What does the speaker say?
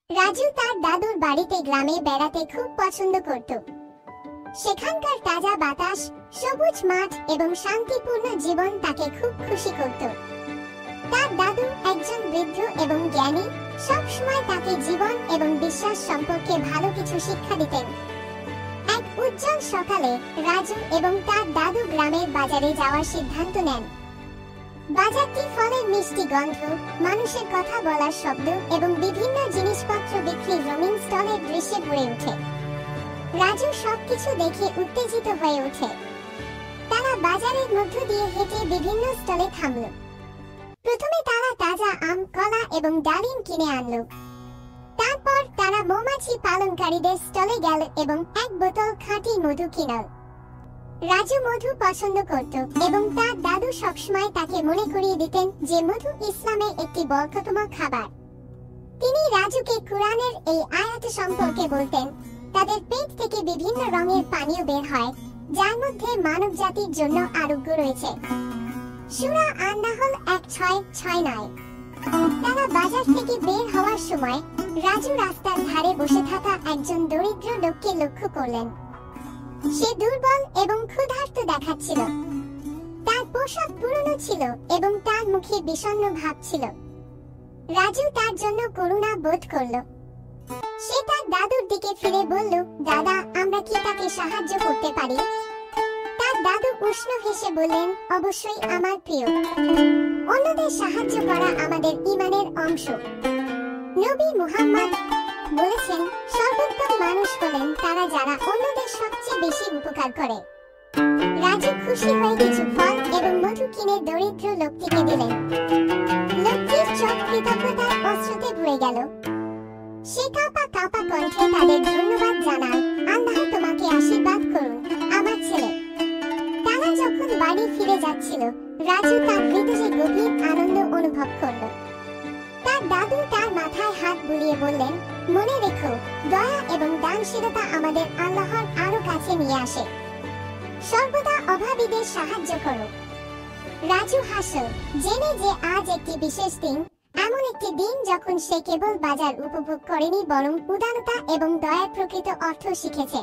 রাজু তার দাদুর বাড়িতে গ্রামে বেড়াতে খুব পছন্দ করত। সেখানকার তাজা বাতাস, সবুজ মাঠ এবং শান্তিপূর্ণ জীবন তাকে খুব খুশি করত। তার দাদু একজন বৃদ্ধ এবং জ্ঞানী, সব সময় তাকে জীবন এবং বিশ্বাস সম্পর্কে ভালো কিছু শিক্ষা দিতেন। এক উজ্জ্বল সকালে রাজু এবং তার দাদু গ্রামের বাজারে যাওয়ার সিদ্ধান্ত নেন। বাজারটি ফলের মিষ্টি গন্ধ, মানুষের কথা বলার শব্দ এবং বিভিন্ন জিনিসপত্র বিক্রির রঙিন স্টলের দৃশ্যে ভরে ওঠে। রাজু সবকিছু দেখে উত্তেজিত হয়ে ওঠে। তারা বাজারের মধ্য দিয়ে হেঁটে বিভিন্ন স্টলে থামল। প্রথমে তারা তাজা আম, কলা এবং ডালিম কিনে আনলো। তারপর তারা মৌমাছি পালনকারীদের স্টলে গেল এবং এক বোতল খাঁটি মধু কিনল। রাজু মধু পছন্দ করত এবং তার দাদু সবসময় তাকে মনে করিয়ে দিতেন যে মধু ইসলামের একটি বরকতময় খাবার। তিনি রাজুকে কুরআনের এই আয়াত সম্পর্কে বলতেন, তাদের পেট থেকে বিভিন্ন রঙের পানীয় বের হয়, যার মধ্যে মানবজাতির জন্য আরোগ্য রয়েছে। সূরা আন-নাহল ১:৬-৬। তারা বাজার থেকে বের হওয়ার সময় রাজু রাস্তার ধারে বসে থাকা একজন দরিদ্র লোককে লক্ষ্য করলেন। সে দুর্বল এবং ক্ষুধার্ত দেখাচ্ছিল। তার পোশাক পুরনো ছিল এবং তার মুখে বিষণ্ণ ভাব ছিল। রাজু তার জন্য করুণা বোধ করল। সে তার দাদুর দিকে ফিরে বলল, দাদা, আমরা কি তাকে সাহায্য করতে পারি? তার দাদু উষ্ণ হেসে বললেন, অবশ্যই আমার প্রিয়। অন্যদের সাহায্য করা আমাদের ঈমানের অংশ। নবী মুহাম্মদ বলেছেন, সর্বোত্তম মানুষ হলেন তারা যারা অন্যদের সবচেয়ে বেশি উপকার করে। রাজু খুশি হয়ে কিছু ফল এবং মধু কিনে দরিদ্র লোকটিকে দিলেন। লোকটির চোখ কৃতজ্ঞতার অশ্রুতে ভরে গেল। সে কাঁপা কাঁপা কণ্ঠে তাদের ধন্যবাদ জানায়, আল্লাহ তোমাকে আশীর্বাদ করুন, আমার ছেলে। তারা যখন বাড়ি ফিরে যাচ্ছিল, রাজু তার হৃদয়ে গভীর আনন্দ অনুভব করল। তার দাদু তার মাথায় হাত বুলিয়ে বললেন, মনে রেখো, দয়া এবং দানশীলতা আমাদের আল্লাহর আরো কাছে নিয়ে আসে। সর্বদা অভাবীদের সাহায্য করো। রাজু হাসল, জেনে যে আজ একটি বিশেষ দিন, এমন একটি দিন যখন সে কেবল বাজার উপভোগ করেনি, বরং উদারতা এবং দয়ার প্রকৃত অর্থ শিখেছে।